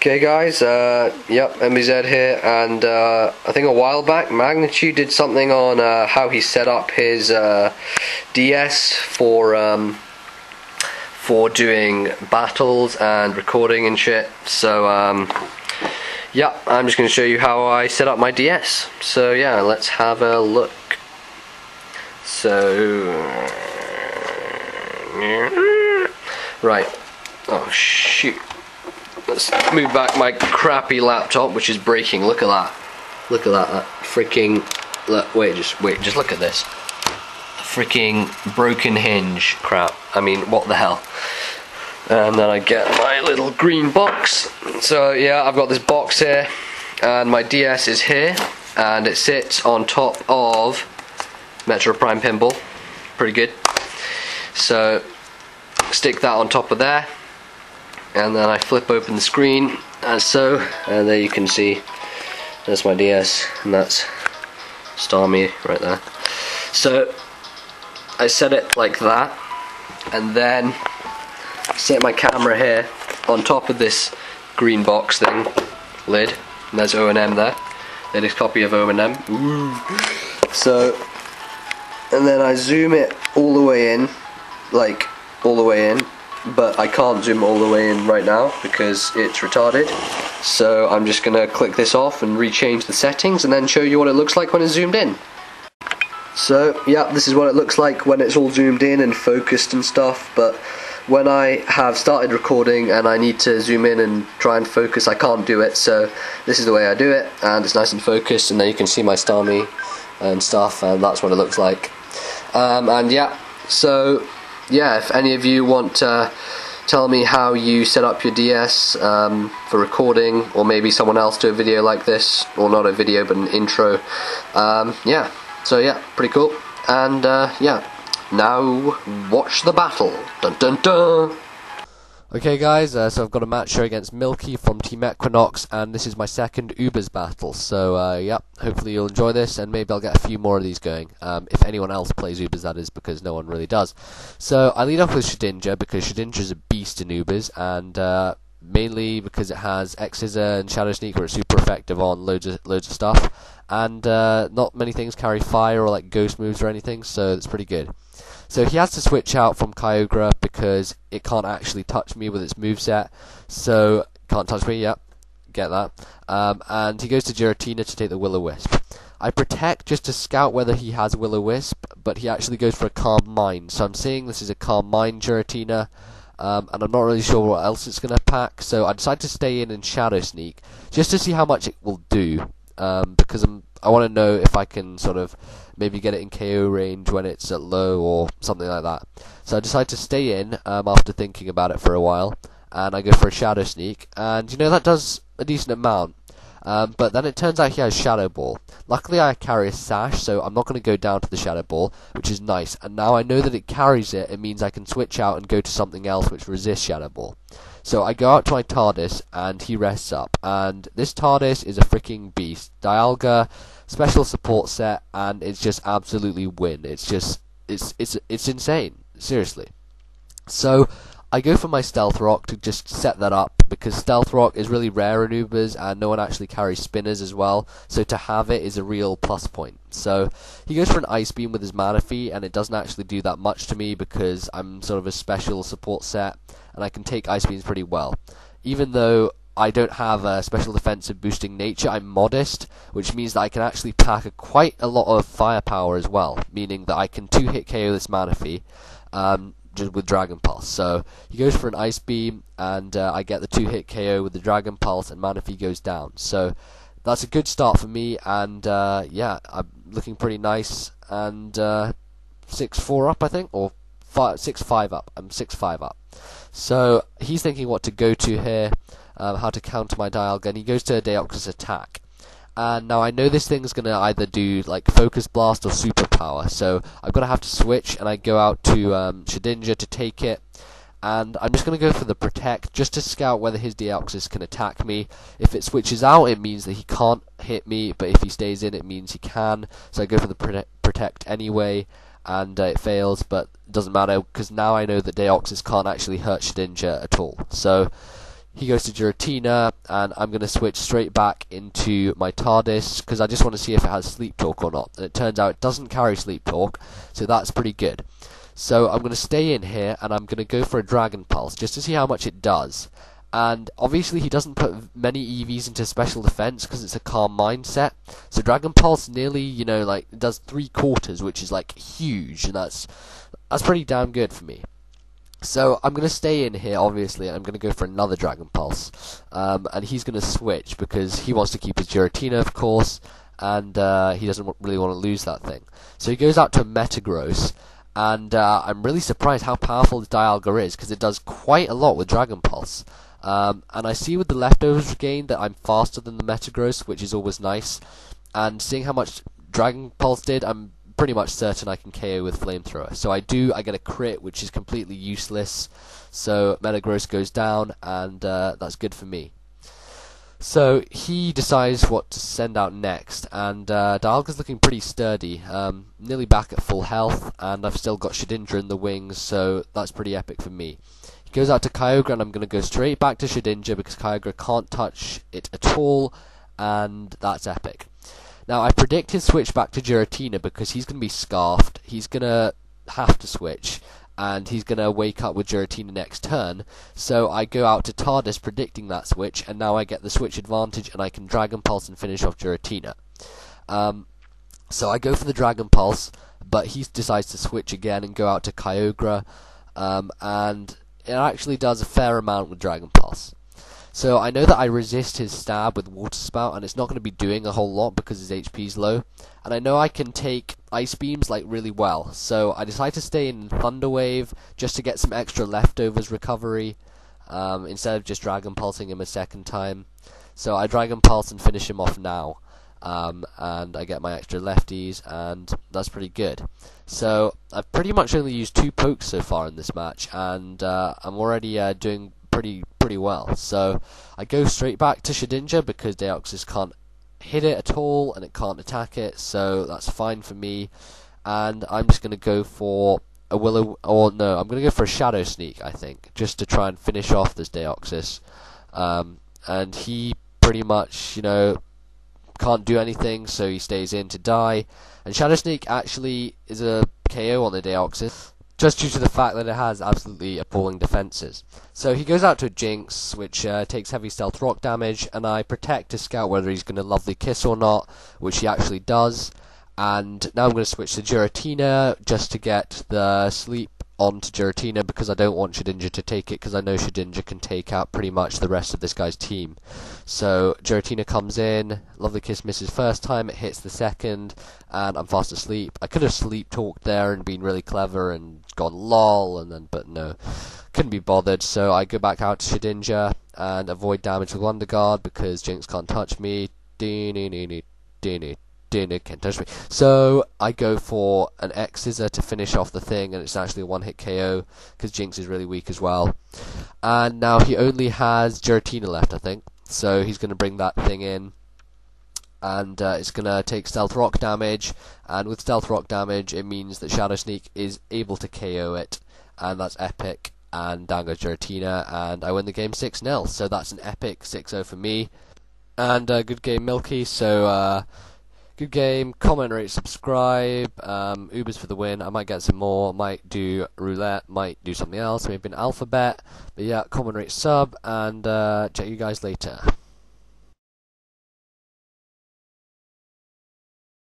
Okay guys, yep, MBZ here, and I think a while back Magnitude did something on how he set up his DS for doing battles and recording and shit. So yeah, I'm just going to show you how I set up my DS. So yeah, let's have a look. So right, oh shoot. Let's move back my crappy laptop, which is breaking. Look at that. Look at that freaking... Wait, just look at this. Freaking broken hinge crap. I mean, what the hell? And then I get my little green box. So yeah, I've got this box here, and my DS is here, and it sits on top of Metro Prime Pinball. Pretty good. So stick that on top of there. And then I flip open the screen as so, and there you can see there's my DS, and that's Starmie right there. So I set it like that, and then set my camera here on top of this green box thing, lid, and there's O&M there, latest copy of O&M. Ooh. So, and then I zoom it all the way in, like all the way in. But I can't zoom all the way in right now because it's retarded. So I'm just going to click this off and rechange the settings and then show you what it looks like when it's zoomed in. So yeah, this is what it looks like when it's all zoomed in and focused and stuff, but when I have started recording and I need to zoom in and try and focus, I can't do it. So this is the way I do it, and it's nice and focused, and then you can see my Starmie and stuff, and that's what it looks like. And yeah, so yeah, if any of you want to tell me how you set up your DS for recording, or maybe someone else do a video like this, or not a video but an intro, yeah, so yeah, pretty cool. And yeah, now watch the battle. Dun dun dun. Okay guys, so I've got a match here against Milky from Team Equinox, and this is my second Ubers battle. So yeah, hopefully you'll enjoy this, and maybe I'll get a few more of these going. If anyone else plays Ubers, that is, because no one really does. So I lead off with Shedinja, because Shedinja's a beast in Ubers, and mainly because it has X-Scissor and Shadow Sneak, where it's super effective on loads of stuff, and not many things carry fire or like ghost moves or anything, so it's pretty good. So he has to switch out from Kyogre because it can't actually touch me with its moveset. So, can't touch me, yep, get that. And he goes to Giratina to take the Will-O-Wisp. I protect just to scout whether he has Will-O-Wisp, but he actually goes for a Calm Mind. So I'm seeing this is a Calm Mind Giratina, and I'm not really sure what else it's going to pack. So I decide to stay in and Shadow Sneak, just to see how much it will do, because I want to know if I can sort of maybe get it in KO range when it's at low or something like that. So I decide to stay in after thinking about it for a while, and I go for a Shadow Sneak, and you know, that does a decent amount. But then it turns out he has Shadow Ball. Luckily I carry a Sash, so I'm not going to go down to the Shadow Ball, which is nice. And now I know that it carries it, it means I can switch out and go to something else which resists Shadow Ball. So I go out to my TARDIS, and he rests up. And this TARDIS is a freaking beast. Dialga, special support set, and it's just absolutely win. It's just, it's insane, seriously. So I go for my Stealth Rock to just set that up, because Stealth Rock is really rare in Ubers, and no one actually carries spinners as well, so to have it is a real plus point. So he goes for an Ice Beam with his Manaphy, and it doesn't actually do that much to me because I'm sort of a special support set, and I can take Ice Beams pretty well. Even though I don't have a special defensive boosting nature, I'm modest, which means that I can actually pack quite a lot of firepower as well, meaning that I can 2-hit KO this Manaphy, just with Dragon Pulse. So he goes for an Ice Beam, and I get the 2-hit KO with the Dragon Pulse, and Manaphy goes down. So that's a good start for me, and yeah, I'm looking pretty nice, and 6-4 up, I think, or 6-5 up. I'm 6-5 up. So he's thinking what to go to here, how to counter my Dialga, and he goes to a Deoxys attack. And now I know this thing's going to either do like Focus Blast or Superpower, so I'm going to have to switch, and I go out to Shedinja to take it, and I'm just going to go for the Protect, just to scout whether his Deoxys can attack me. If it switches out, it means that he can't hit me, but if he stays in, it means he can, so I go for the Protect anyway, and it fails, but it doesn't matter, because now I know that Deoxys can't actually hurt Shedinja at all. So he goes to Giratina, and I'm going to switch straight back into my TARDIS, because I just want to see if it has Sleep Talk or not. And it turns out it doesn't carry Sleep Talk, so that's pretty good. So I'm going to stay in here, and I'm going to go for a Dragon Pulse, just to see how much it does. And obviously he doesn't put many EVs into special defense, because it's a calm mindset. So Dragon Pulse nearly, you know, like, does 3/4, which is, like, huge, and that's pretty damn good for me. So I'm going to stay in here, obviously, and I'm going to go for another Dragon Pulse. And he's going to switch, because he wants to keep his Giratina, of course, and he doesn't really want to lose that thing. So he goes out to Metagross, and I'm really surprised how powerful the Dialga is, because it does quite a lot with Dragon Pulse. And I see with the Leftovers Regain that I'm faster than the Metagross, which is always nice. And seeing how much Dragon Pulse did, I'm pretty much certain I can KO with Flamethrower. So I get a crit, which is completely useless. So Metagross goes down, and that's good for me. So he decides what to send out next, and Dialga's looking pretty sturdy, nearly back at full health, and I've still got Shedinja in the wings, so that's pretty epic for me. He goes out to Kyogre, and I'm going to go straight back to Shedinja, because Kyogre can't touch it at all, and that's epic. Now, I predict his switch back to Giratina, because he's going to be scarfed, he's going to have to switch, and he's going to wake up with Giratina next turn, so I go out to TARDIS predicting that switch, and now I get the switch advantage, and I can Dragon Pulse and finish off Giratina. So I go for the Dragon Pulse, but he decides to switch again and go out to Kyogre, and it actually does a fair amount with Dragon Pulse. So I know that I resist his stab with Water Spout, and it's not going to be doing a whole lot because his HP is low. And I know I can take Ice Beams like really well, so I decide to stay in Thunder Wave just to get some extra leftovers recovery, instead of just Dragon Pulsing him a second time. So I Dragon Pulse and finish him off now, and I get my extra lefties, and that's pretty good. So I've pretty much only used 2 pokes so far in this match, and I'm already doing pretty well. So I go straight back to Shedinja, because Deoxys can't hit it at all and it can't attack it, so that's fine for me. And I'm just going to go for a I'm going to go for a Shadow Sneak, I think, just to try and finish off this Deoxys. And he pretty much, you know, can't do anything, so he stays in to die. And Shadow Sneak actually is a KO on the Deoxys, just due to the fact that it has absolutely appalling defenses. So he goes out to a Jinx, which takes heavy stealth rock damage, and I protect to scout whether he's going to Lovely Kiss or not, which he actually does. And now I'm going to switch to Giratina, just to get the sleep onto Giratina, because I don't want Shedinja to take it, because I know Shedinja can take out pretty much the rest of this guy's team. So Giratina comes in, Lovely Kiss misses first time, it hits the second, and I'm fast asleep. I could have sleep talked there and been really clever and gone lol, but no, couldn't be bothered. So I go back out to Shedinja and avoid damage with Wonder Guard, because Jinx can't touch me. Can't touch me. So I go for an X Scissor to finish off the thing, and it's actually a one-hit KO, because Jinx is really weak as well. And now he only has Giratina left, I think. So he's going to bring that thing in, and it's going to take Stealth Rock damage, and with Stealth Rock damage it means that Shadow Sneak is able to KO it, and that's epic. And down goes Giratina, and I win the game 6-0. So that's an epic 6-0 for me. And good game, Milky. So good game, comment, rate, subscribe, Ubers for the win. I might get some more, might do roulette, might do something else, maybe an alphabet. But yeah, comment, rate, sub, and check you guys later.